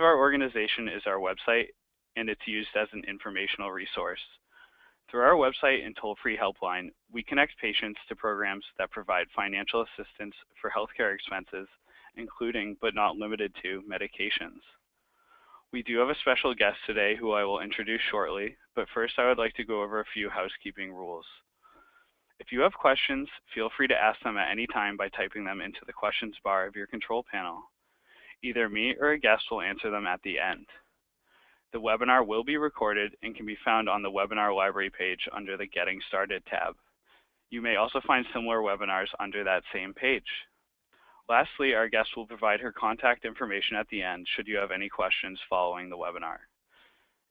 of our organization is our website, and it's used as an informational resource. Through our website and toll-free helpline, we connect patients to programs that provide financial assistance for healthcare expenses, including but not limited to medications. We do have a special guest today who I will introduce shortly, but first I would like to go over a few housekeeping rules. If you have questions, feel free to ask them at any time by typing them into the questions bar of your control panel. Either me or a guest will answer them at the end. The webinar will be recorded and can be found on the webinar library page under the Getting Started tab. You may also find similar webinars under that same page. Lastly, our guest will provide her contact information at the end should you have any questions following the webinar.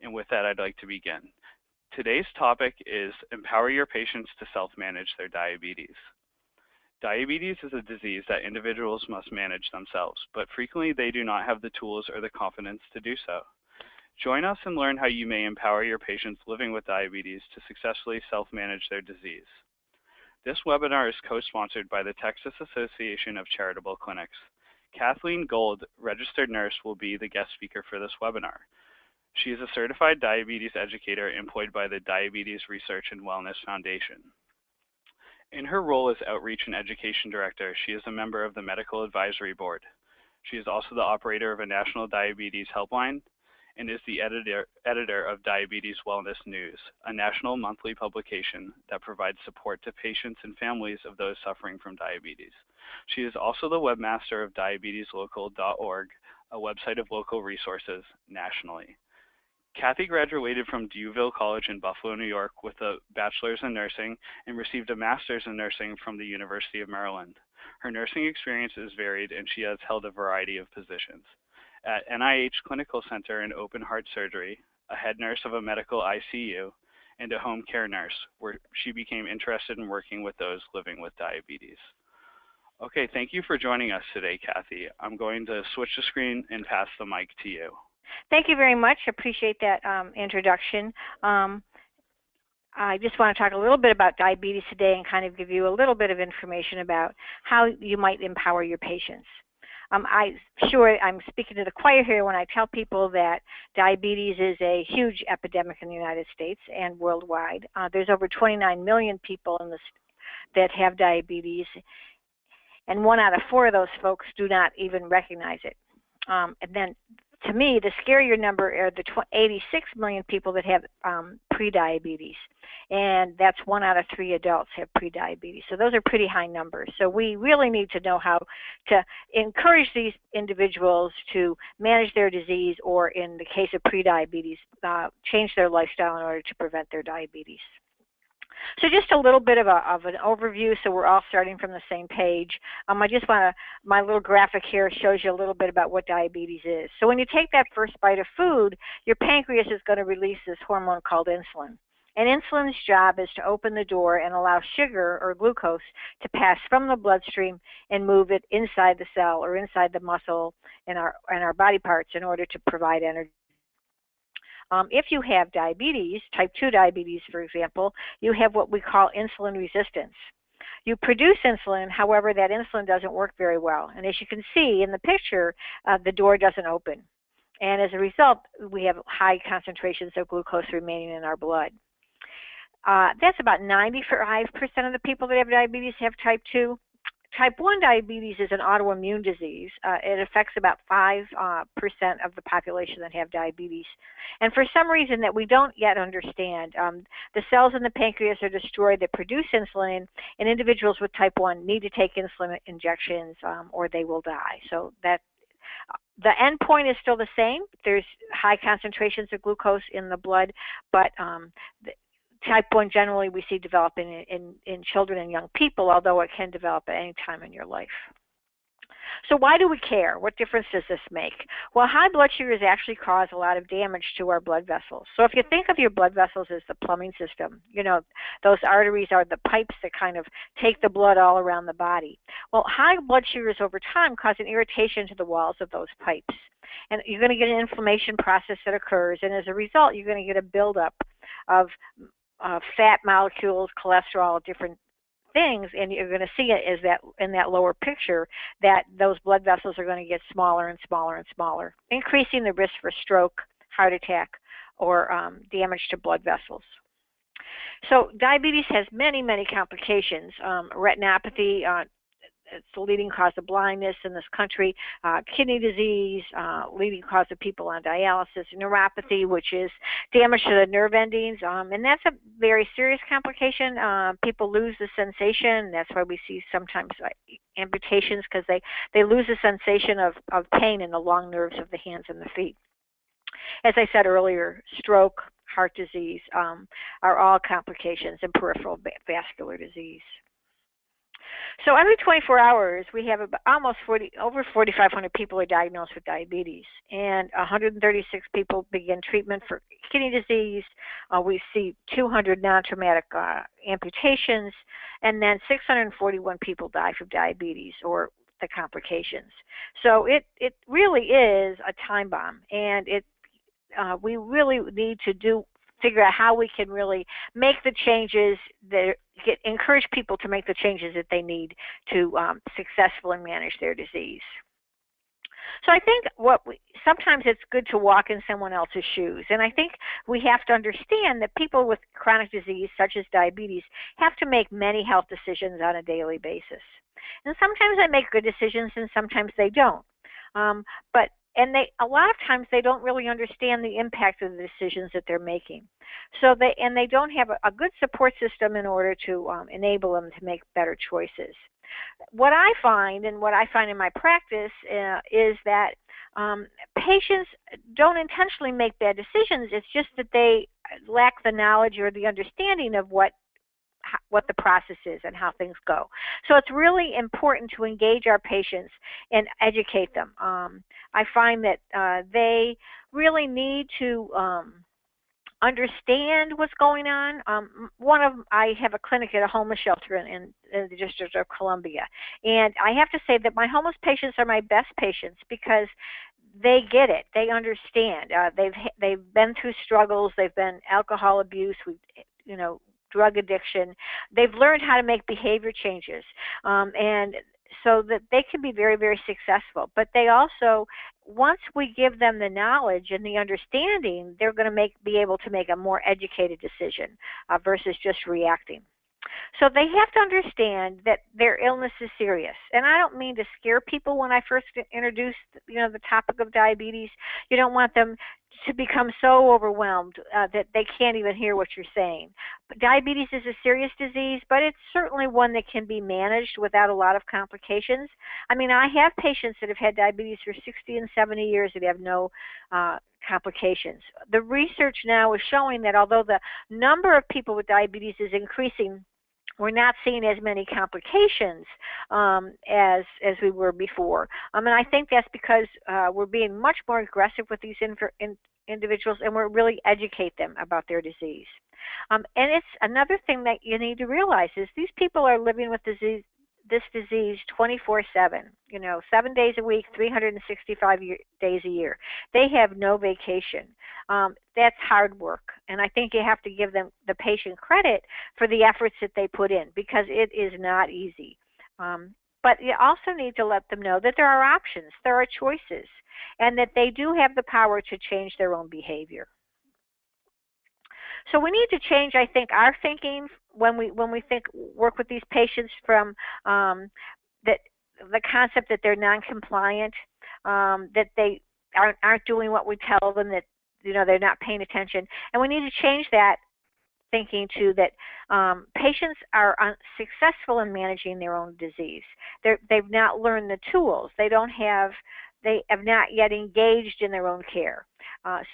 And with that, I'd like to begin. Today's topic is Empower Your Patients to Self-Manage Their Diabetes. Diabetes is a disease that individuals must manage themselves, but frequently they do not have the tools or the confidence to do so. Join us and learn how you may empower your patients living with diabetes to successfully self-manage their disease. This webinar is co-sponsored by the Texas Association of Charitable Clinics. Kathleen Gold, registered nurse, will be the guest speaker for this webinar. She is a certified diabetes educator employed by the Diabetes Research and Wellness Foundation. In her role as Outreach and Education Director, she is a member of the Medical Advisory Board. She is also the operator of a national diabetes helpline and is the editor of Diabetes Wellness News, a national monthly publication that provides support to patients and families of those suffering from diabetes. She is also the webmaster of diabeteslocal.org, a website of local resources nationally. Kathy graduated from Dewville College in Buffalo, New York with a bachelor's in nursing and received a master's in nursing from the University of Maryland. Her nursing experience is varied and she has held a variety of positions. At NIH Clinical Center in Open Heart Surgery, a head nurse of a medical ICU, and a home care nurse, where she became interested in working with those living with diabetes. Okay, thank you for joining us today, Kathy. I'm going to switch the screen and pass the mic to you. Thank you very much. Appreciate that introduction. I just want to talk a little bit about diabetes today and kind of give you a little bit of information about how you might empower your patients. I'm sure I'm speaking to the choir here when I tell people that diabetes is a huge epidemic in the United States and worldwide. There's over 29 million people in that have diabetes, and 1 out of 4 of those folks do not even recognize it. And then, to me, the scarier number are the 86 million people that have prediabetes, and that's 1 out of 3 adults have prediabetes. So those are pretty high numbers. So we really need to know how to encourage these individuals to manage their disease, or in the case of prediabetes, change their lifestyle in order to prevent their diabetes. So just a little bit of an overview, so we're all starting from the same page. I just want to, my little graphic here shows you a little bit about what diabetes is. So when you take that first bite of food, your pancreas is going to release this hormone called insulin. And insulin's job is to open the door and allow sugar or glucose to pass from the bloodstream and move it inside the cell or inside the muscle in our body parts in order to provide energy. If you have diabetes, type 2 diabetes, for example, you have what we call insulin resistance. You produce insulin, however, that insulin doesn't work very well. And as you can see in the picture, the door doesn't open. And as a result, we have high concentrations of glucose remaining in our blood. That's about 95% of the people that have diabetes have type 2. Type 1 diabetes is an autoimmune disease. It affects about 5% of the population that have diabetes. And for some reason that we don't yet understand, the cells in the pancreas are destroyed that produce insulin, and individuals with type 1 need to take insulin injections or they will die. So that the end point is still the same. There's high concentrations of glucose in the blood, but type 1 generally we see developing in children and young people, although it can develop at any time in your life. So why do we care? What difference does this make? Well, high blood sugars actually cause a lot of damage to our blood vessels. So if you think of your blood vessels as the plumbing system, you know, those arteries are the pipes that kind of take the blood all around the body. Well, high blood sugars over time cause an irritation to the walls of those pipes. And you're going to get an inflammation process that occurs, and as a result, you're going to get a buildup of fat molecules, cholesterol, different things, and you're going to see it is that in that lower picture that those blood vessels are going to get smaller and smaller and smaller, increasing the risk for stroke, heart attack, or damage to blood vessels. So diabetes has many, many complications. Retinopathy, it's the leading cause of blindness in this country, kidney disease, leading cause of people on dialysis, neuropathy, which is damage to the nerve endings, and that's a very serious complication. People lose the sensation. That's why we see sometimes amputations, because they lose the sensation of pain in the long nerves of the hands and the feet. As I said earlier, stroke, heart disease are all complications, and peripheral vascular disease. So every 24 hours, we have over 4,500 people are diagnosed with diabetes, and 136 people begin treatment for kidney disease. We see 200 non-traumatic amputations, and then 641 people die from diabetes or the complications. So it really is a time bomb, and we really need to figure out how we can really make the changes that encourage people to make the changes that they need to successfully manage their disease. So I think sometimes it's good to walk in someone else's shoes, and I think we have to understand that people with chronic disease, such as diabetes, have to make many health decisions on a daily basis. And sometimes they make good decisions, and sometimes they don't. And a lot of times they don't really understand the impact of the decisions that they're making. So they don't have a good support system in order to enable them to make better choices. What I find in my practice is that patients don't intentionally make bad decisions. It's just that they lack the knowledge or the understanding of what the process is and how things go. So it's really important to engage our patients and educate them. I find that they really need to understand what's going on. I have a clinic at a homeless shelter in the District of Columbia, and I have to say that my homeless patients are my best patients because they get it. They understand. They've been through struggles. They've been alcohol abuse. Drug addiction. They've learned how to make behavior changes, and so that they can be very, very successful. But they also, once we give them the knowledge and the understanding, they're going to be able to make a more educated decision versus just reacting. So they have to understand that their illness is serious. And I don't mean to scare people when I first introduce, the topic of diabetes. You don't want them to become so overwhelmed that they can't even hear what you're saying. But diabetes is a serious disease, but it's certainly one that can be managed without a lot of complications. I mean, I have patients that have had diabetes for 60 and 70 years that have no complications. The research now is showing that although the number of people with diabetes is increasing, we're not seeing as many complications as we were before. And I think that's because we're being much more aggressive with these individuals, and we're really educate them about their disease. And it's another thing that you need to realize is these people are living with this disease 24/7, 7 days a week, 365 days a year. They have no vacation. That's hard work, and I think you have to give the patient credit for the efforts that they put in, because it is not easy. But you also need to let them know that there are options, there are choices, and that they do have the power to change their own behavior. So we need to change, I think, our thinking when we work with these patients from that the concept that they're non-compliant, that they aren't doing what we tell them, that they're not paying attention, and we need to change that thinking to that patients are successful in managing their own disease. They've not learned the tools. They have not yet engaged in their own care.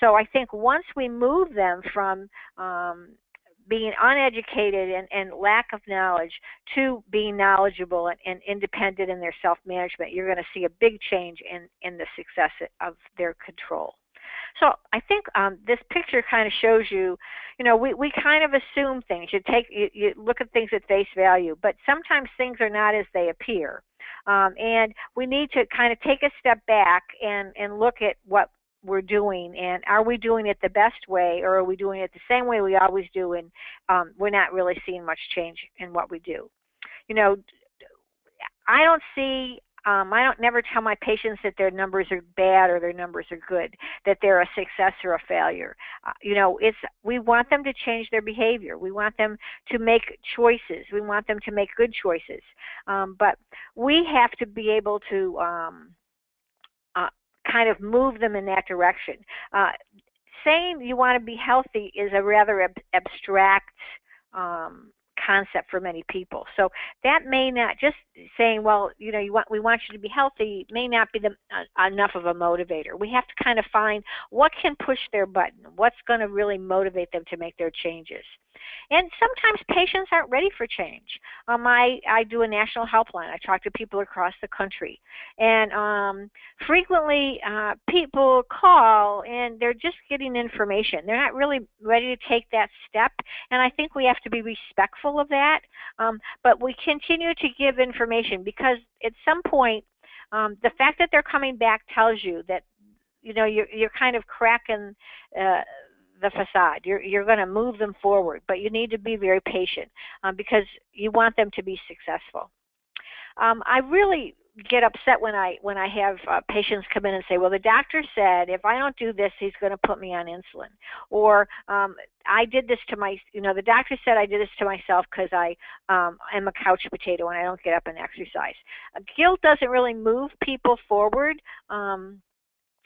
So I think once we move them from being uneducated and lack of knowledge to being knowledgeable and independent in their self-management, you're going to see a big change in the success of their control. So I think this picture kind of shows you, we kind of assume things. You look at things at face value, but sometimes things are not as they appear. And we need to kind of take a step back and look at what we're doing, and are we doing it the best way, or are we doing it the same way we always do, and we're not really seeing much change in what we do. You know, I don't see, I don't never tell my patients that their numbers are bad or their numbers are good, that they're a success or a failure. We want them to change their behavior. We want them to make choices. We want them to make good choices. But we have to be able to uh, kind of move them in that direction. Uh, Saying you want to be healthy is a rather abstract um, concept for many people. So that may not, just saying, well, we want you to be healthy, may not be enough of a motivator. We have to kind of find what can push their button, what's going to really motivate them to make their changes. And sometimes patients aren't ready for change. I do a national helpline. I talk to people across the country. And frequently people call and they're just getting information. They're not really ready to take that step. And I think we have to be respectful of that. But we continue to give information because at some point, the fact that they're coming back tells you that you're kind of cracking the facade. You're going to move them forward, but you need to be very patient because you want them to be successful. I really get upset when I have patients come in and say, well, the doctor said if I don't do this, he's going to put me on insulin. Or I did this to the doctor said I did this to myself because I am a couch potato and I don't get up and exercise. Guilt doesn't really move people forward.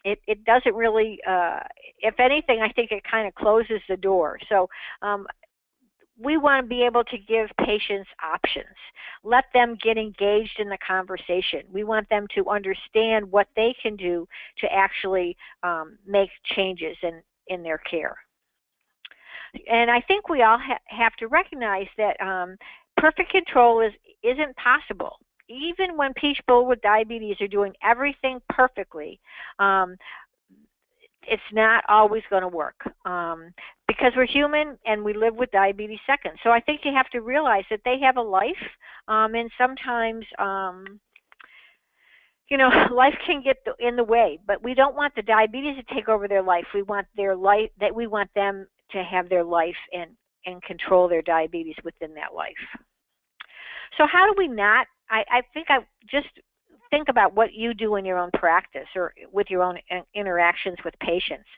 It doesn't really, if anything, I think it kind of closes the door. So we want to be able to give patients options. Let them get engaged in the conversation. We want them to understand what they can do to actually make changes in their care. And I think we all have to recognize that perfect control isn't possible. Even when people with diabetes are doing everything perfectly, it's not always going to work because we're human and we live with diabetes second. So I think you have to realize that they have a life, and sometimes life can get in the way. But we don't want the diabetes to take over their life. We want we want them to have their life and control their diabetes within that life. So how do we not? I think I just think about what you do in your own practice or with your own interactions with patients.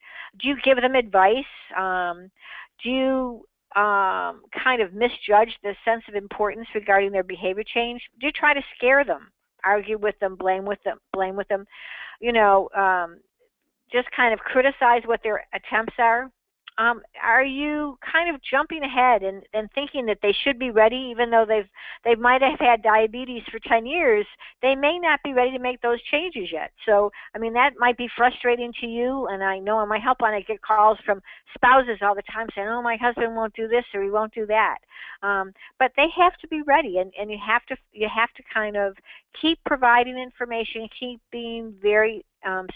Do you give them advice? Do you kind of misjudge the sense of importance regarding their behavior change? Do you try to scare them, argue with them, blame with them? Just kind of criticize what their attempts are? Are you kind of jumping ahead and thinking that they should be ready, even though they might have had diabetes for 10 years? They may not be ready to make those changes yet. So, I mean, that might be frustrating to you. And I know on my helpline I get calls from spouses all the time saying, "Oh, my husband won't do this or he won't do that." But they have to be ready, and you have to kind of keep providing information, keep being very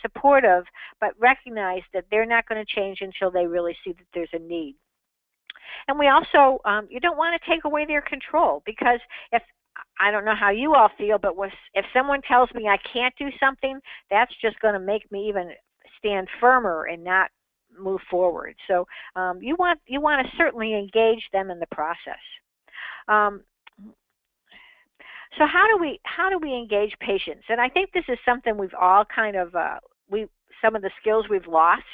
supportive, but recognize that they're not going to change until they really see that there's a need. And we also, you don't want to take away their control, because if, I don't know how you all feel, but if someone tells me I can't do something, that's just going to make me even stand firmer and not move forward. So you want to certainly engage them in the process. So how do we engage patients? And I think this is something we've all kind of some of the skills we've lost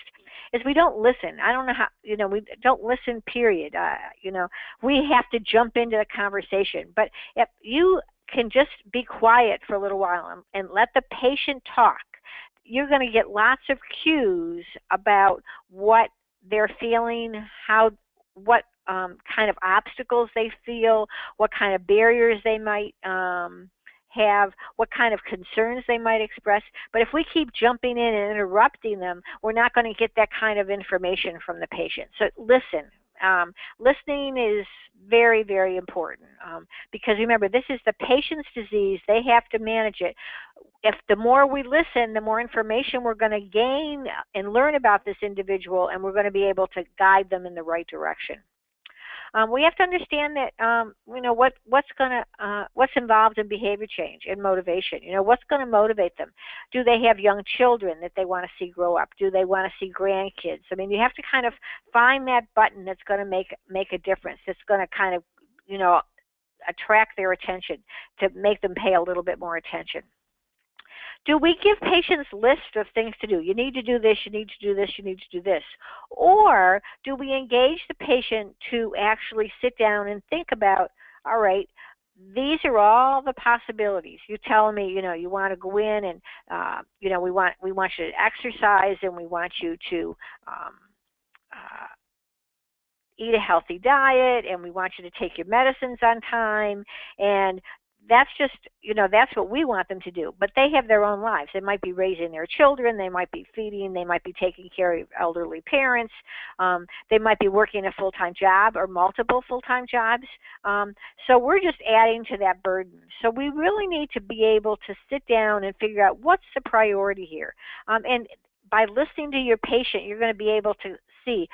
is we don't listen. I don't know how, we don't listen, period. We have to jump into the conversation. But if you can just be quiet for a little while and let the patient talk, you're going to get lots of cues about what they're feeling, what kind of obstacles they feel, what kind of barriers they might have, what kind of concerns they might express. But if we keep jumping in and interrupting them, we're not going to get that kind of information from the patient. So listen. Listening is very, very important because remember, this is the patient's disease. They have to manage it. If the more we listen, the more information we're going to gain and learn about this individual, and we're going to be able to guide them in the right direction. We have to understand that what's involved in behavior change and motivation. What's going to motivate them? Do they have young children that they want to see grow up? Do they want to see grandkids? I mean, you have to kind of find that button that's going to make a difference. That's going to kind of attract their attention, to make them pay a little bit more attention. Do we give patients lists of things to do? You need to do this, you need to do this, you need to do this. Or do we engage the patient to actually sit down and think about, all right, these are all the possibilities. You tell me, you want to go in and, we want you to exercise, and we want you to eat a healthy diet, and we want you to take your medicines on time, and that's just, that's what we want them to do. But they have their own lives. They might be raising their children, they might be feeding, they might be taking care of elderly parents, they might be working a full-time job or multiple full-time jobs. So we're just adding to that burden. So we really need to be able to sit down and figure out what's the priority here. And by listening to your patient, you're going to be able to see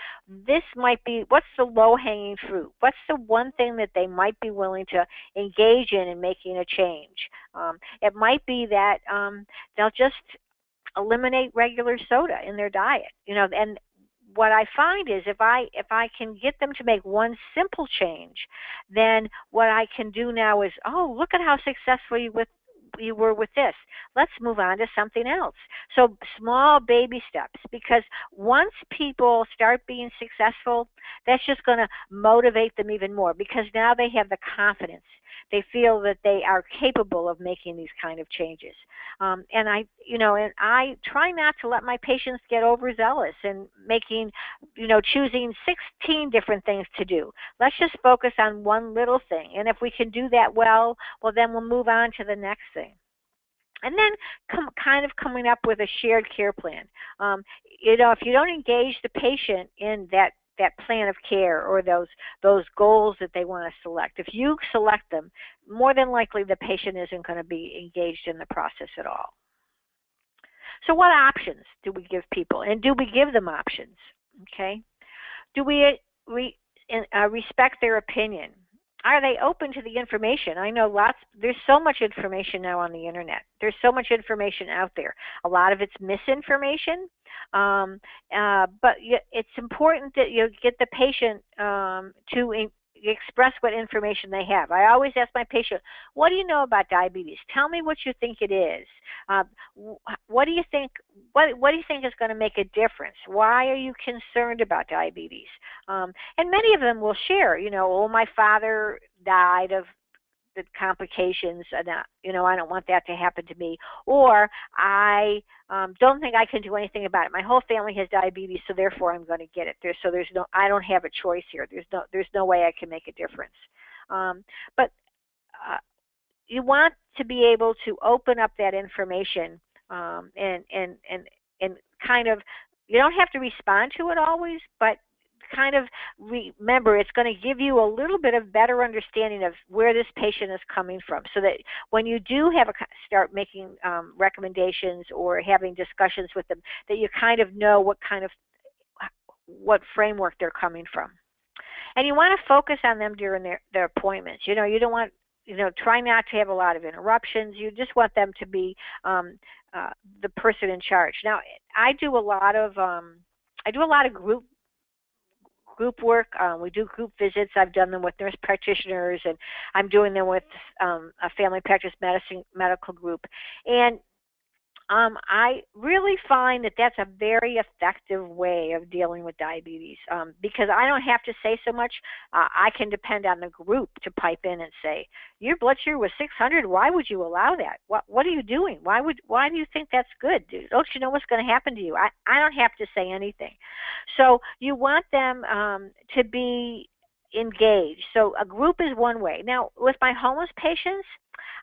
this might be, what's the low-hanging fruit? What's the one thing that they might be willing to engage in making a change? It might be that they'll just eliminate regular soda in their diet. And what I find is if I can get them to make one simple change, then what I can do now is, oh, look at how successful you were with this. Let's move on to something else. So small baby steps, because once people start being successful, that's just going to motivate them even more, because now they have the confidence. They feel that they are capable of making these kind of changes. And I try not to let my patients get overzealous and making, choosing 16 different things to do. Let's just focus on one little thing. And if we can do that well, then we'll move on to the next thing. And then kind of coming up with a shared care plan. If you don't engage the patient in that plan of care or those goals that they want to select, if you select them, more than likely the patient isn't going to be engaged in the process at all. So what options do we give people, and do we give them options? Okay. Do we respect their opinion? Are they open to the information? I know there's so much information now on the internet. There's so much information out there. A lot of it's misinformation, but it's important that you get the patient to express what information they have. I always ask my patient, what do you know about diabetes? Tell me what you think it is. What do you think? What do you think is going to make a difference? Why are you concerned about diabetes? And many of them will share. My father died of the complications, and I don't want that to happen to me. Or I don't think I can do anything about it. My whole family has diabetes, so therefore I'm going to get it. I don't have a choice here. There's no way I can make a difference. But you want to be able to open up that information and kind of, you don't have to respond to it always, but kind of remember it's going to give you a little bit of better understanding of where this patient is coming from, so that when you do start making recommendations or having discussions with them, that you kind of know what framework they're coming from. And you want to focus on them during their appointments. You don't want, try not to have a lot of interruptions. You just want them to be the person in charge. Now, I do a lot of group work. We do group visits. I've done them with nurse practitioners, and I'm doing them with a family practice medicine medical group. And I really find that that's a very effective way of dealing with diabetes, because I don't have to say so much. I can depend on the group to pipe in and say, your blood sugar was 600. Why would you allow that? What are you doing? Why do you think that's good? Don't you know what's going to happen to you? I don't have to say anything. So you want them to be engaged. So a group is one way. Now, with my homeless patients,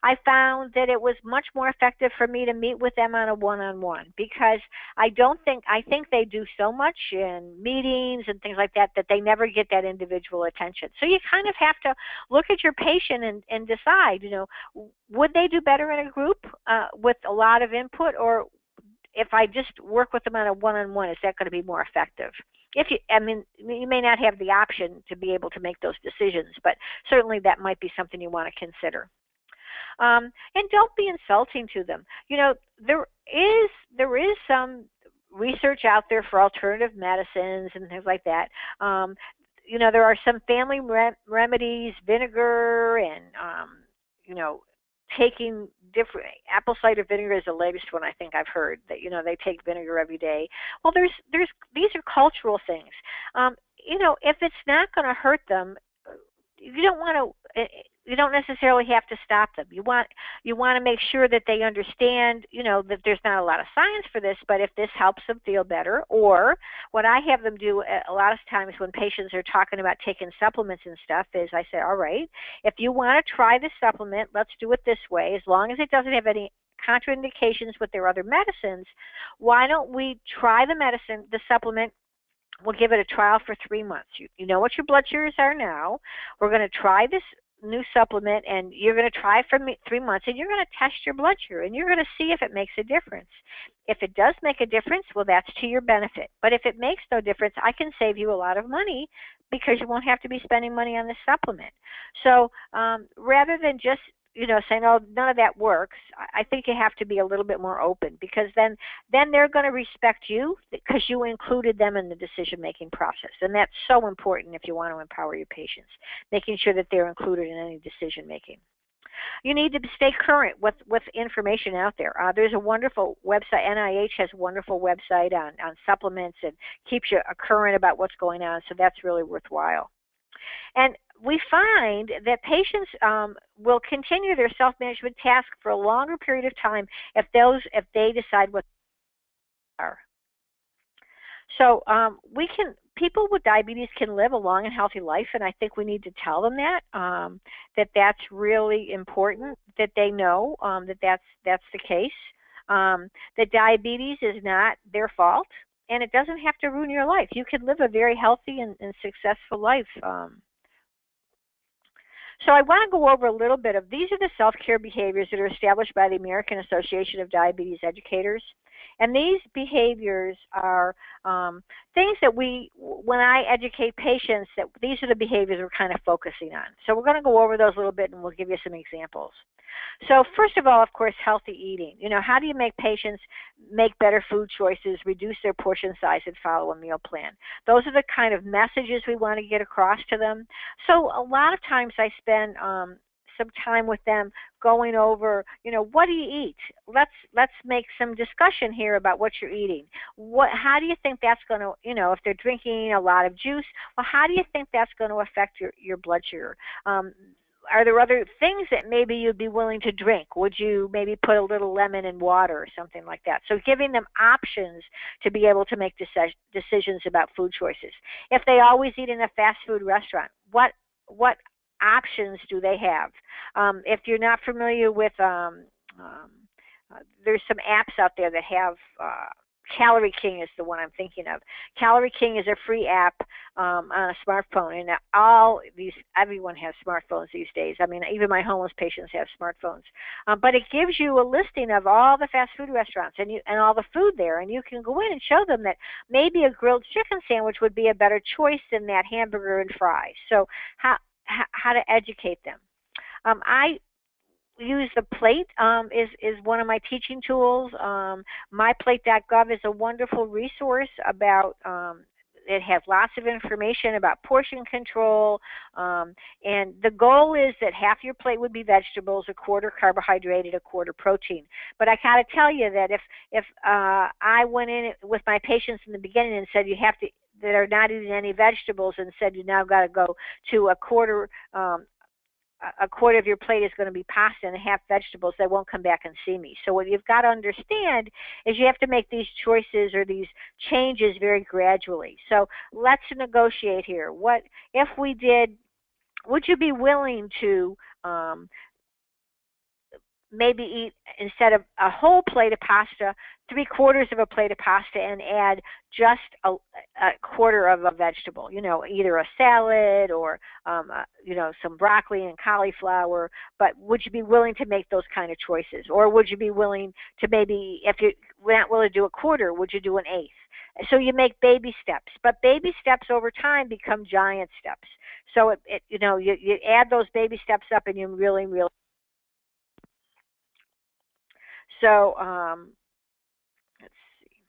I found that it was much more effective for me to meet with them on a one-on-one, because I think they do so much in meetings and things like that they never get that individual attention. So you kind of have to look at your patient and decide, would they do better in a group with a lot of input, or if I just work with them on a one-on-one, is that going to be more effective? You may not have the option to be able to make those decisions, but certainly that might be something you want to consider. And don't be insulting to them. There is some research out there for alternative medicines and things like that. there are some family remedies, vinegar, and you know, taking different apple cider vinegar is the latest one I think I've heard that they take vinegar every day. Well, there's these are cultural things. If it's not going to hurt them, you don't want to. You don't necessarily have to stop them. You want to make sure that they understand, that there's not a lot of science for this, but if this helps them feel better, or what I have them do a lot of times when patients are talking about taking supplements and stuff is I say, all right, if you want to try this supplement, let's do it this way. As long as it doesn't have any contraindications with their other medicines, why don't we try the supplement. We'll give it a trial for 3 months. You know what your blood sugars are now. We're going to try this new supplement, and you're going to try it for 3 months, and you're going to test your blood sugar, and you're going to see if it makes a difference. If it does make a difference, well, that's to your benefit. But if it makes no difference, I can save you a lot of money because you won't have to be spending money on this supplement. So rather than just saying, oh, none of that works, I think you have to be a little bit more open, because then they're going to respect you because you included them in the decision-making process. And that's so important if you want to empower your patients, making sure that they're included in any decision-making. You need to stay current with information out there. There's a wonderful website. NIH has a wonderful website on supplements and keeps you current about what's going on, so that's really worthwhile. And we find that patients will continue their self-management task for a longer period of time if they decide what they are. So people with diabetes can live a long and healthy life, and I think we need to tell them that that's really important, that they know that that's the case, that diabetes is not their fault, and it doesn't have to ruin your life. You can live a very healthy and successful life. So I want to go over a little bit of, these are the self-care behaviors that are established by the American Association of Diabetes Educators. And these behaviors are things that when I educate patients, that these are the behaviors we're kind of focusing on. So we're going to go over those a little bit, and we'll give you some examples. So first of all, of course, healthy eating. How do you make patients make better food choices, reduce their portion size, and follow a meal plan? Those are the kind of messages we want to get across to them. So a lot of times I spend some time with them going over, what do you eat? Let's make some discussion here about what you're eating. How do you think that's going to, if they're drinking a lot of juice, well, how do you think that's going to affect your blood sugar? Are there other things that maybe you'd be willing to drink? Would you maybe put a little lemon in water or something like that? So giving them options to be able to make decisions about food choices. If they always eat in a fast food restaurant, what options do they have? If you're not familiar with, there's some apps out there that have Calorie King is the one I'm thinking of. Calorie King is a free app on a smartphone, and everyone has smartphones these days. I mean, even my homeless patients have smartphones. But it gives you a listing of all the fast food restaurants and all the food there, and you can go in and show them that maybe a grilled chicken sandwich would be a better choice than that hamburger and fries. So how to educate them. I use the plate is one of my teaching tools. MyPlate.gov is a wonderful resource about it has lots of information about portion control, and the goal is that half your plate would be vegetables, a quarter carbohydrate, and a quarter protein. But I gotta tell you that if I went in with my patients in the beginning and said you have to, that are not eating any vegetables, and said you now got to go to a quarter of your plate is going to be pasta and half vegetables, they won't come back and see me. So what you've got to understand is you have to make these choices or these changes very gradually. So let's negotiate here. What if we did, would you be willing to maybe eat, instead of a whole plate of pasta, 3/4 of a plate of pasta, and add just a quarter of a vegetable, either a salad or, some broccoli and cauliflower. But would you be willing to make those kind of choices? Or would you be willing to, maybe, if you're not willing to do a quarter, would you do an eighth? So you make baby steps, but baby steps over time become giant steps. So you add those baby steps up, and you really. So let's see.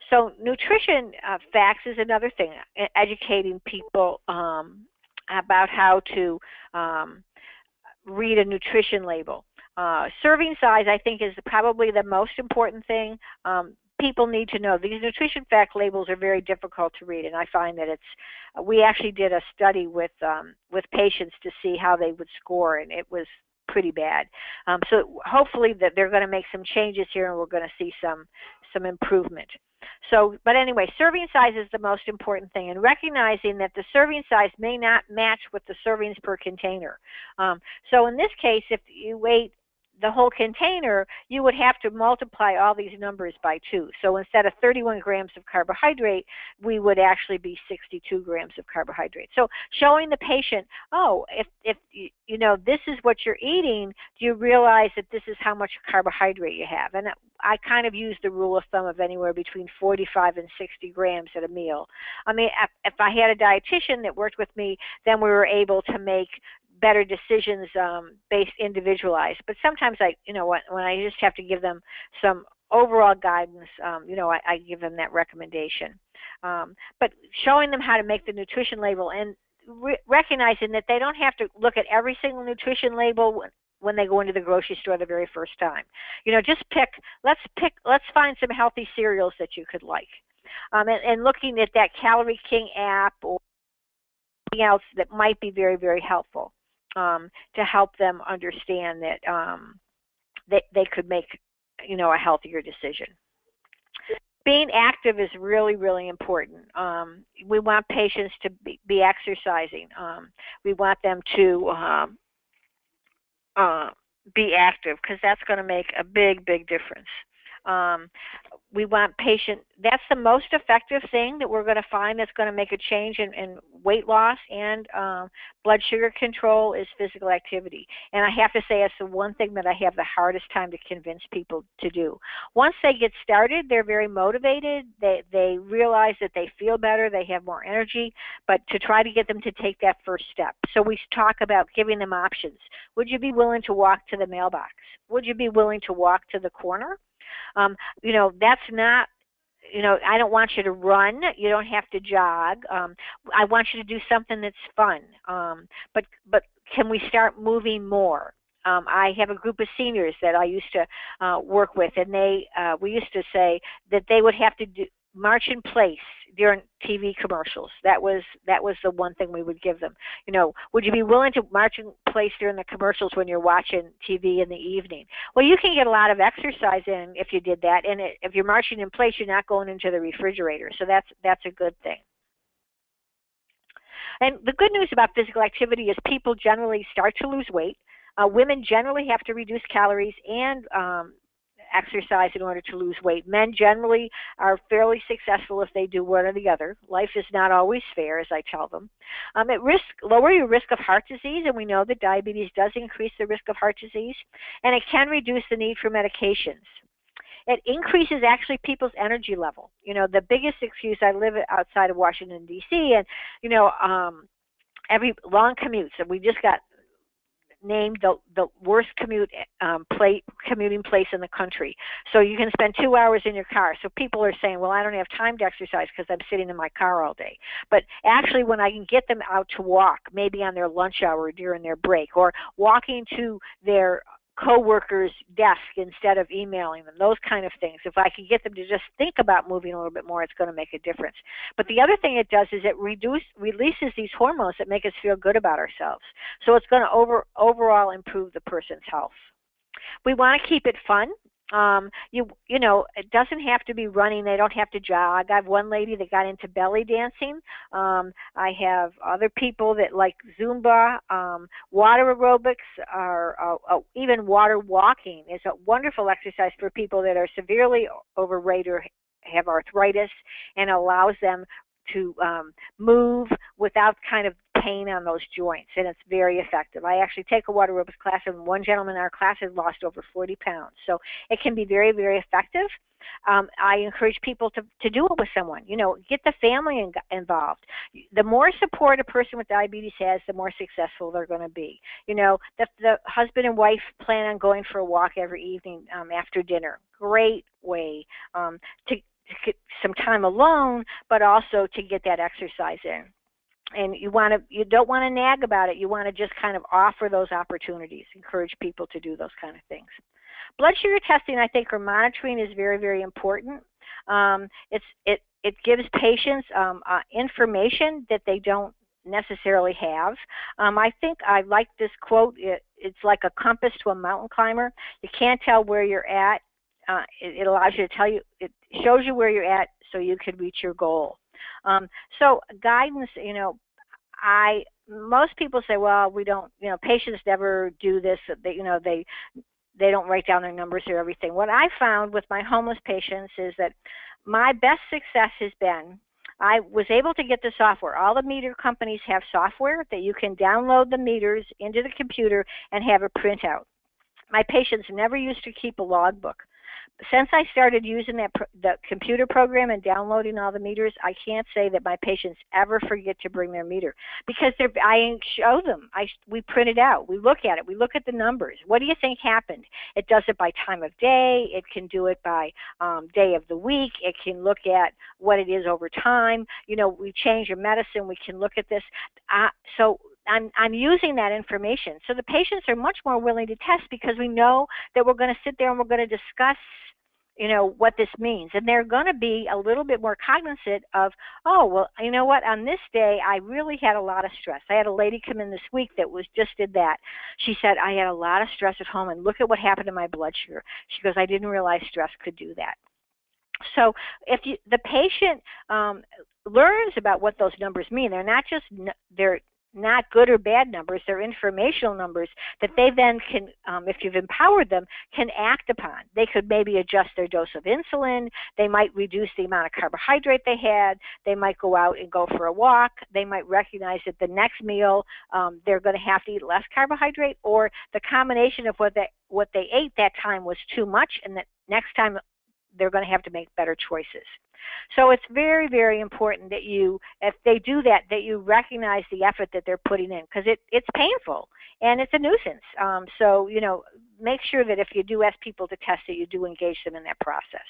So nutrition facts is another thing, educating people about how to read a nutrition label. Serving size, I think, is probably the most important thing. People need to know these nutrition fact labels are very difficult to read, and I find that we actually did a study with patients to see how they would score, and it was pretty bad. So hopefully that they're going to make some changes here, and we're going to see some improvement. So, but anyway, serving size is the most important thing, and recognizing that the serving size may not match with the servings per container. So in this case, if you ate the whole container, you would have to multiply all these numbers by 2. So instead of 31 grams of carbohydrate, we would actually be 62 grams of carbohydrate. So showing the patient, oh, if you know this is what you're eating, do you realize that this is how much carbohydrate you have? And I kind of use the rule of thumb of anywhere between 45 and 60 grams at a meal. I mean, if I had a dietitian that worked with me, then we were able to make better decisions based individualized. But sometimes when I just have to give them some overall guidance, I give them that recommendation. But showing them how to make the nutrition label and recognizing that they don't have to look at every single nutrition label when they go into the grocery store the very first time. Just let's find some healthy cereals that you could like. And looking at that Calorie King app or something else that might be very, very helpful to help them understand that they could make, a healthier decision. Being active is really, really important. We want patients to be exercising. We want them to be active because that's going to make a big, big difference. We want that's the most effective thing that we're going to find that's going to make a change in weight loss and blood sugar control is physical activity. And I have to say it's the one thing that I have the hardest time to convince people to do. Once they get started, they're very motivated. They realize that they feel better, they have more energy, but to try to get them to take that first step. So we talk about giving them options. Would you be willing to walk to the mailbox? Would you be willing to walk to the corner? That's not, I don't want you to run. You don't have to jog. I want you to do something that's fun. But can we start moving more? I have a group of seniors that I used to work with, and we used to say that they would have to march in place during TV commercials. That was the one thing we would give them. Would you be willing to march in place during the commercials when you're watching TV in the evening? Well, you can get a lot of exercise in if you did that, and if you're marching in place, you're not going into the refrigerator. So that's a good thing. And the good news about physical activity is people generally start to lose weight. Women generally have to reduce calories and exercise in order to lose weight. Men generally are fairly successful if they do one or the other. Life is not always fair, as I tell them. Lower your risk of heart disease, and we know that diabetes does increase the risk of heart disease, and it can reduce the need for medications. It increases actually people's energy level. The biggest excuse, I live outside of Washington, D.C., and, every long commutes, and we just got named the worst commuting place in the country. So you can spend 2 hours in your car. So people are saying, well, I don't have time to exercise because I'm sitting in my car all day. But actually, when I can get them out to walk, maybe on their lunch hour during their break, or walking to their co-worker's desk instead of emailing them, those kind of things. If I can get them to just think about moving a little bit more, it's going to make a difference. But the other thing it does is it releases these hormones that make us feel good about ourselves. So it's going to overall improve the person's health. We want to keep it fun. It doesn't have to be running. They don't have to jog. I have one lady that got into belly dancing. I have other people that like Zumba. Water aerobics, or even water walking is a wonderful exercise for people that are severely overweight or have arthritis, and allows them to move without kind of pain on those joints, and it's very effective. I actually take a water aerobics class, and one gentleman in our class has lost over 40 pounds. So it can be very, very effective. I encourage people to do it with someone. Get the family involved. The more support a person with diabetes has, the more successful they're going to be. The husband and wife plan on going for a walk every evening after dinner. Great way some time alone, but also to get that exercise in. And you don't want to nag about it. You want to just kind of offer those opportunities, encourage people to do those kind of things. Blood sugar testing, I think, or monitoring is very, very important. It gives patients information that they don't necessarily have. I think I like this quote. It's like a compass to a mountain climber. You can't tell where you're at. It allows you to tell you. It shows you where you're at, so you can reach your goal. So guidance, most people say, well, we don't, patients never do this. They don't write down their numbers or everything. What I found with my homeless patients is that my best success has been I was able to get the software. All the meter companies have software that you can download the meters into the computer and have a printout. My patients never used to keep a logbook. Since I started using the computer program and downloading all the meters, I can't say that my patients ever forget to bring their meter, because I show them. We print it out. We look at it. We look at the numbers. What do you think happened? It does it by time of day. It can do it by day of the week. It can look at what it is over time. We change your medicine. We can look at this. So I'm using that information. So the patients are much more willing to test, because we know that we're going to sit there and we're going to discuss what this means. And they're going to be a little bit more cognizant of, oh, well, you know what, on this day, I really had a lot of stress. I had a lady come in this week that just did that. She said, I had a lot of stress at home, and look at what happened to my blood sugar. She goes, I didn't realize stress could do that. So if the patient learns about what those numbers mean, they're not good or bad numbers, they're informational numbers that they then can, if you've empowered them, can act upon. They could maybe adjust their dose of insulin. They might reduce the amount of carbohydrate they had. They might go out and go for a walk. They might recognize that the next meal they're going to have to eat less carbohydrate, or the combination of what they ate that time was too much, and that next time they're going to have to make better choices. So it's very, very important that if they do that, that you recognize the effort that they're putting in, because it's painful and it's a nuisance. So, make sure that if you do ask people to test it, you do engage them in that process.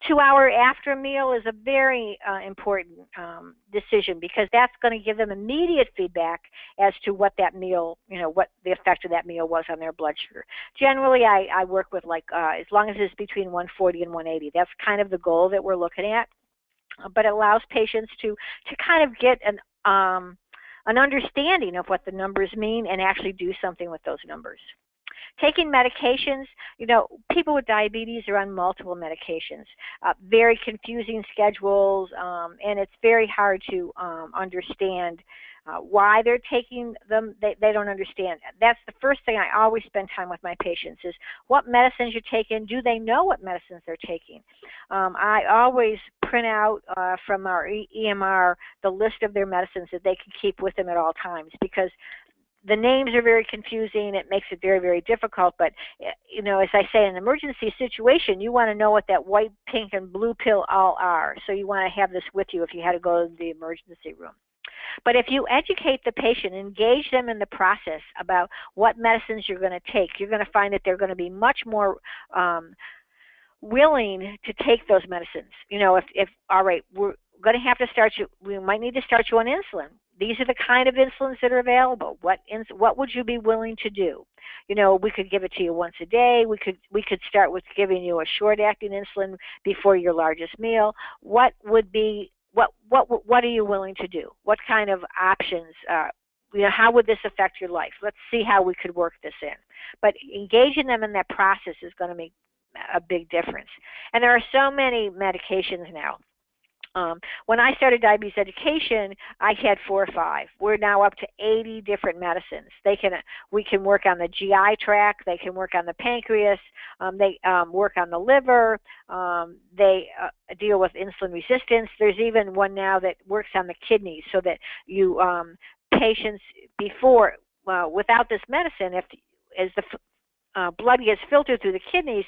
2 hour after a meal is a very important decision, because that's going to give them immediate feedback as to what that meal, what the effect of that meal was on their blood sugar. Generally, I work with as long as it's between 140 and 180. That's kind of the goal that we're looking at. But it allows patients to kind of get an understanding of what the numbers mean and actually do something with those numbers. Taking medications, people with diabetes are on multiple medications, very confusing schedules, and it's very hard to understand why they're taking them. They don't understand. That's the first thing I always spend time with my patients is, what medicines you're taking. Do they know what medicines they're taking? I always print out from our EMR the list of their medicines that they can keep with them at all times, because the names are very confusing. It makes it very, very difficult. But, as I say, in an emergency situation, you want to know what that white, pink, and blue pill all are. So you want to have this with you if you had to go to the emergency room. But if you educate the patient, engage them in the process about what medicines you're going to take, you're going to find that they're going to be much more willing to take those medicines. If all right, we're going to have to start you, we might need to start you on insulin. These are the kind of insulins that are available. What would you be willing to do? We could give it to you once a day. We could start with giving you a short-acting insulin before your largest meal. What are you willing to do? What kind of options? How would this affect your life? Let's see how we could work this in. But engaging them in that process is going to make a big difference. And there are so many medications now. When I started diabetes education, I had 4 or 5. We're now up to 80 different medicines. We can work on the GI tract. They can work on the pancreas. They work on the liver. They deal with insulin resistance. There's even one now that works on the kidneys, so that patients before, without this medicine, blood gets filtered through the kidneys,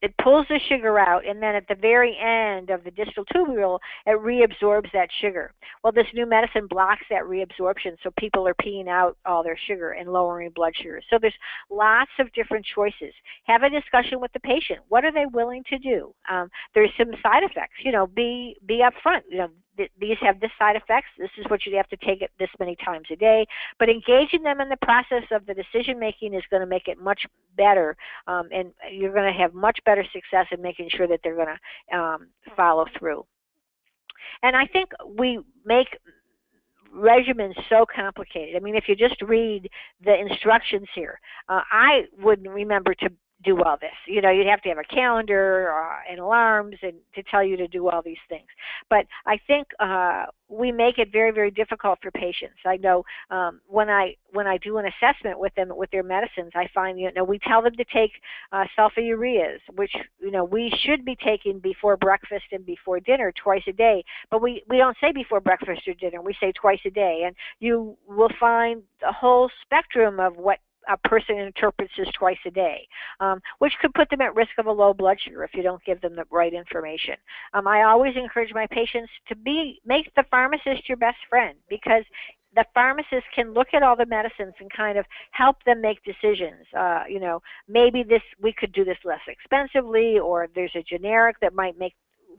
it pulls the sugar out, and then at the very end of the distal tubule, it reabsorbs that sugar. Well, this new medicine blocks that reabsorption, so people are peeing out all their sugar and lowering blood sugar. So there's lots of different choices. Have a discussion with the patient. What are they willing to do? There's some side effects. Be upfront. These have this side effects. This is what you have to take it this many times a day. But engaging them in the process of the decision making is going to make it much better, and you're going to have much better success in making sure that they're going to follow through. And I think we make regimens so complicated. I mean, if you just read the instructions here, I wouldn't remember to do all this. You'd have to have a calendar and alarms and to tell you to do all these things. But I think we make it very, very difficult for patients. I know when I do an assessment with them with their medicines, I find we tell them to take sulfonylureas, which we should be taking before breakfast and before dinner twice a day. But we don't say before breakfast or dinner. We say twice a day, and you will find the whole spectrum of what a person interprets as twice a day, which could put them at risk of a low blood sugar if you don't give them the right information. I always encourage my patients to make the pharmacist your best friend, because the pharmacist can look at all the medicines and kind of help them make decisions. Maybe we could do this less expensively, or there's a generic that might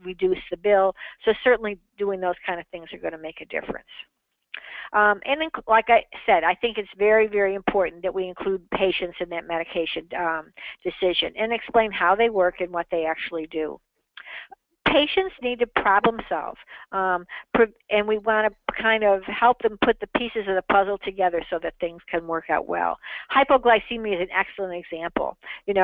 reduce the bill. So certainly doing those kind of things are going to make a difference. And then, like I said, I think it's very, very important that we include patients in that medication decision and explain how they work and what they actually do. Patients need to problem solve, and we want to kind of help them put the pieces of the puzzle together so that things can work out well. Hypoglycemia is an excellent example.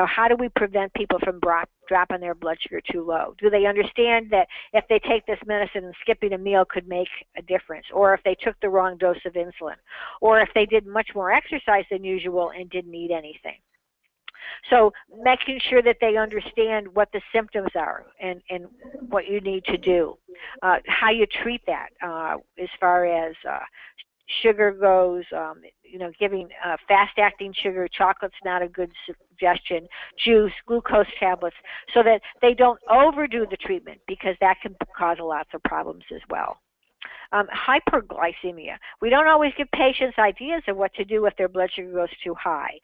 How do we prevent people from dropping their blood sugar too low? Do they understand that if they take this medicine and skipping a meal could make a difference, or if they took the wrong dose of insulin, or if they did much more exercise than usual and didn't eat anything? So making sure that they understand what the symptoms are and what you need to do, how you treat that as far as sugar goes, giving fast-acting sugar, chocolate's not a good suggestion, juice, glucose tablets, so that they don't overdo the treatment, because that can cause lots of problems as well. Hyperglycemia. We don't always give patients ideas of what to do if their blood sugar goes too high,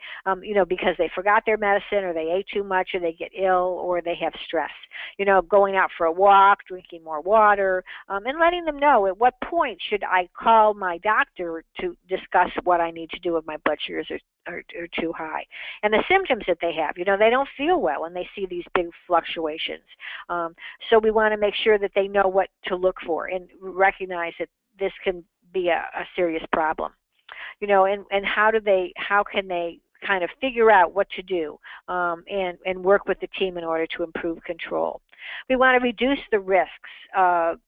because they forgot their medicine, or they ate too much, or they get ill, or they have stress. Going out for a walk, drinking more water, and letting them know at what point should I call my doctor to discuss what I need to do if my blood sugars are too high. And the symptoms that they have, they don't feel well when they see these big fluctuations. So we want to make sure that they know what to look for and recognize that this can be a serious problem. And how can they kind of figure out what to do and work with the team in order to improve control. We want to reduce the risks of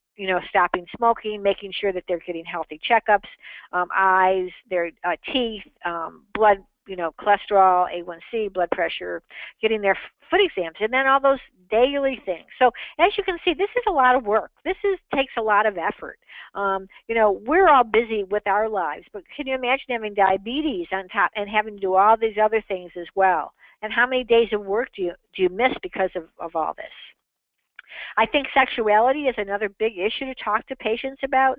stopping smoking, making sure that they're getting healthy checkups, eyes, their teeth, blood, cholesterol, A1C, blood pressure, getting their foot exams, and then all those daily things. So as you can see, this is a lot of work. Takes a lot of effort. We're all busy with our lives, but can you imagine having diabetes on top and having to do all these other things as well? And how many days of work do you miss because of all this? I think sexuality is another big issue to talk to patients about.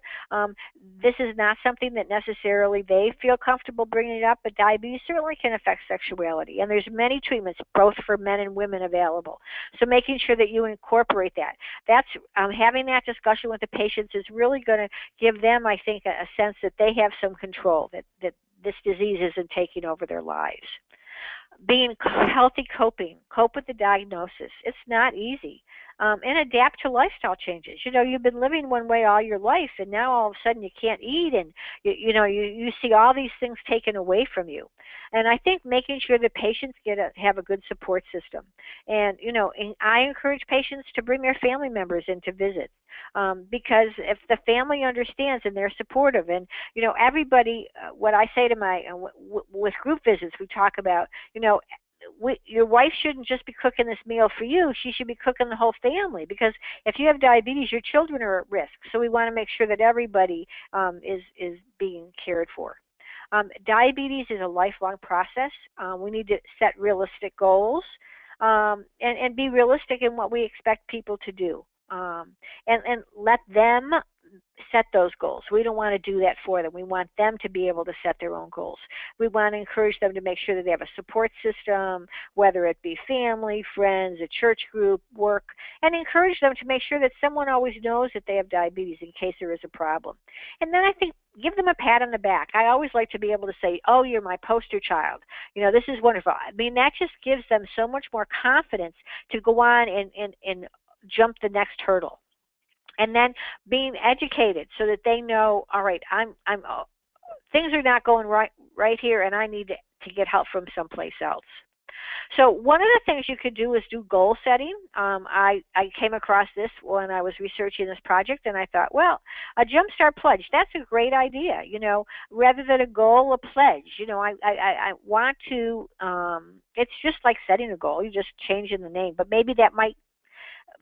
This is not something that necessarily they feel comfortable bringing up, but diabetes certainly can affect sexuality. And there's many treatments, both for men and women, available. So making sure that you incorporate that. That's having that discussion with the patients is really going to give them, I think, a sense that they have some control, that this disease isn't taking over their lives. Being healthy cope with the diagnosis. It's not easy. And adapt to lifestyle changes. You've been living one way all your life, and now all of a sudden you can't eat, and you see all these things taken away from you. And I think making sure that patients have a good support system. And I encourage patients to bring their family members in to visit, because if the family understands and they're supportive, and everybody, what I say to my with group visits, we talk about your wife shouldn't just be cooking this meal for you. She should be cooking the whole family, because if you have diabetes, your children are at risk. So we want to make sure that everybody is being cared for. Diabetes is a lifelong process. We need to set realistic goals and be realistic in what we expect people to do. And let them set those goals. We don't want to do that for them. We want them to be able to set their own goals. We want to encourage them to make sure that they have a support system, whether it be family, friends, a church group, work, and encourage them to make sure that someone always knows that they have diabetes in case there is a problem. And then I think give them a pat on the back. I always like to be able to say, oh, you're my poster child. You know, this is wonderful. I mean, that just gives them so much more confidence to go on and jump the next hurdle. And then being educated so that they know, all right, things are not going right here, and I need to get help from someplace else. So one of the things you could do is do goal setting. I came across this when I was researching this project, and I thought, well, a Jumpstart pledge, that's a great idea. You know, rather than a goal, a pledge. You know, I want to, it's just like setting a goal. You're just changing the name, but maybe that might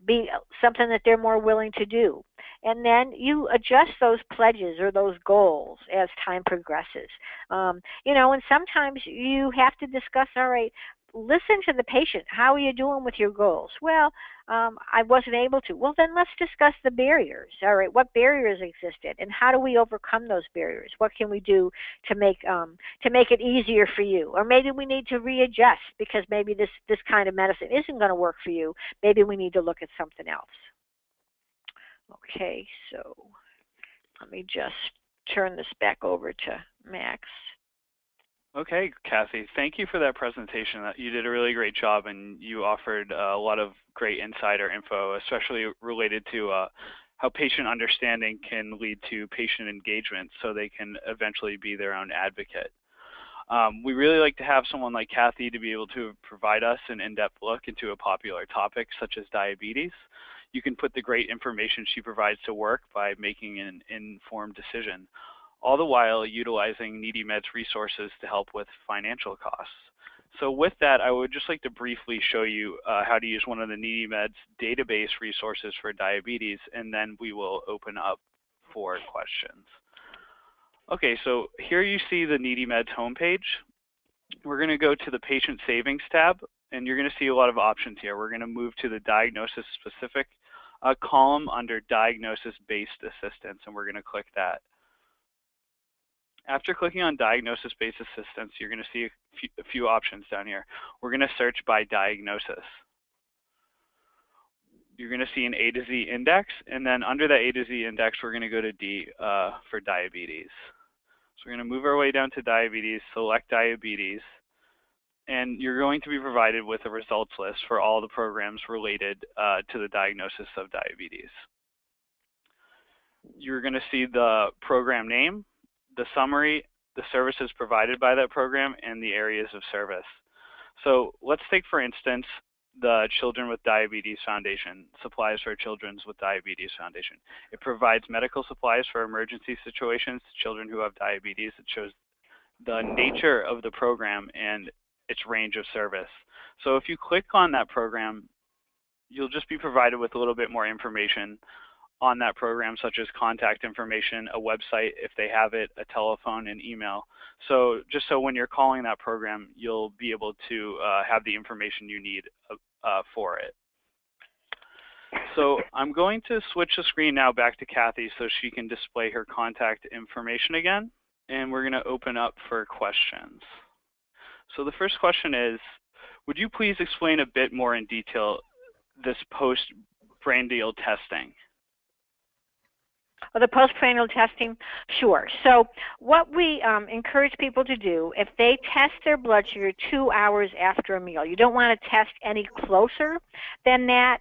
be something that they're more willing to do. And then you adjust those pledges or those goals as time progresses. You know, and sometimes you have to discuss, all right, listen to the patient. How are you doing with your goals? Well, I wasn't able to. Well, then let's discuss the barriers. All right, what barriers existed, and how do we overcome those barriers? What can we do to make it easier for you? Or maybe we need to readjust because maybe this kind of medicine isn't going to work for you. Maybe we need to look at something else. Okay, so let me just turn this back over to Max. Okay, Kathy, thank you for that presentation. You did a really great job, and you offered a lot of great insider info, especially related to how patient understanding can lead to patient engagement so they can eventually be their own advocate. We really like to have someone like Kathy to be able to provide us an in-depth look into a popular topic such as diabetes. You can put the great information she provides to work by making an informed decision, all the while utilizing NeedyMed's resources to help with financial costs. So with that, I would just like to briefly show you how to use one of the NeedyMed's database resources for diabetes, and then we will open up for questions. Okay, so here you see the NeedyMed's homepage. We're going to go to the Patient Savings tab, and you're going to see a lot of options here. We're going to move to the Diagnosis Specific column under Diagnosis-Based Assistance, and we're going to click that. After clicking on Diagnosis-Based Assistance, you're going to see a few options down here. We're going to search by diagnosis. You're going to see an A to Z index, and then under that A to Z index, we're going to go to D for diabetes. So we're going to move our way down to diabetes, select diabetes, and you're going to be provided with a results list for all the programs related to the diagnosis of diabetes. You're going to see the program name, the summary, the services provided by that program, and the areas of service. So let's take, for instance, the Children with Diabetes Foundation, Supplies for Children with Diabetes Foundation. It provides medical supplies for emergency situations to children who have diabetes. It shows the nature of the program and its range of service. So if you click on that program, you'll just be provided with a little bit more information on that program, such as contact information, a website if they have it, a telephone, and email. So just so when you're calling that program, you'll be able to have the information you need for it. So I'm going to switch the screen now back to Kathy so she can display her contact information again, and we're going to open up for questions. So the first question is, would you please explain a bit more in detail this postprandial testing? The postprandial testing? Sure. So what we encourage people to do, if they test their blood sugar 2 hours after a meal, you don't want to test any closer than that.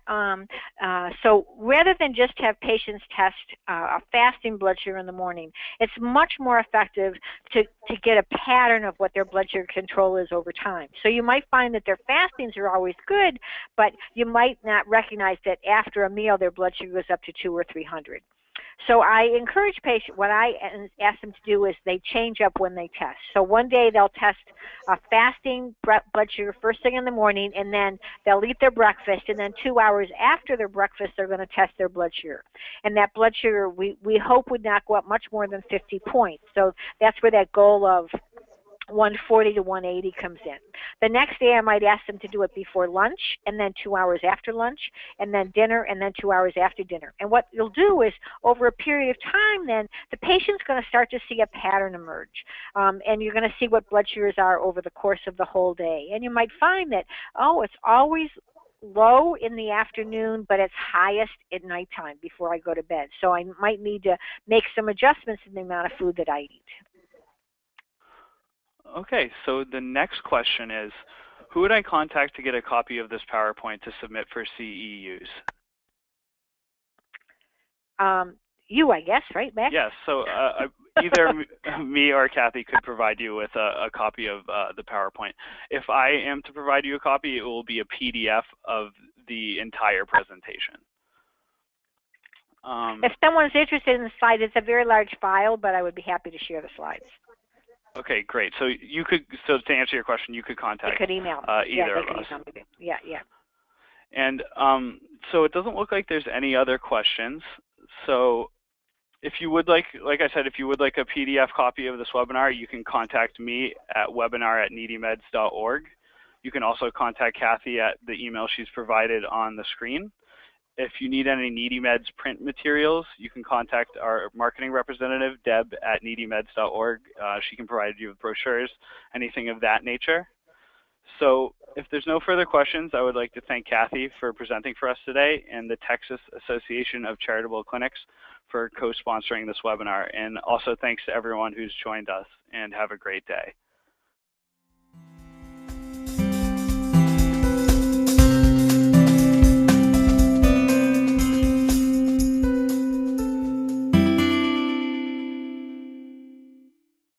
So rather than just have patients test a fasting blood sugar in the morning, it's much more effective to get a pattern of what their blood sugar control is over time. So you might find that their fastings are always good, but you might not recognize that after a meal their blood sugar goes up to 200 or 300. So I encourage patients, what I ask them to do is they change up when they test. So one day they'll test fasting blood sugar first thing in the morning, and then they'll eat their breakfast, and then 2 hours after their breakfast they're going to test their blood sugar. And that blood sugar we hope would not go up much more than 50 points. So that's where that goal of 140 to 180 comes in. The next day I might ask them to do it before lunch, and then 2 hours after lunch, and then dinner, and then 2 hours after dinner. And what you'll do is, over a period of time then, the patient's going to start to see a pattern emerge. And you're going to see what blood sugars are over the course of the whole day. And you might find that, oh, it's always low in the afternoon, but it's highest at nighttime before I go to bed. So I might need to make some adjustments in the amount of food that I eat. Okay, so the next question is, who would I contact to get a copy of this PowerPoint to submit for CE use? You, I guess, right, Max? Yes, so either me or Kathy could provide you with a copy of the PowerPoint. If I am to provide you a copy, it will be a PDF of the entire presentation. If someone's interested in the slides, it's a very large file, but I would be happy to share the slides. Okay, great. So you could, so to answer your question, you could contact either of us. Yeah. And so it doesn't look like there's any other questions. So if you would like I said, if you would like a PDF copy of this webinar, you can contact me at webinar@needymeds.org. You can also contact Kathy at the email she's provided on the screen. If you need any NeedyMeds print materials, you can contact our marketing representative, Deb, at needymeds.org. She can provide you with brochures, anything of that nature. So if there's no further questions, I would like to thank Kathy for presenting for us today, and the Texas Association of Charitable Clinics for co-sponsoring this webinar. And also thanks to everyone who's joined us, and have a great day.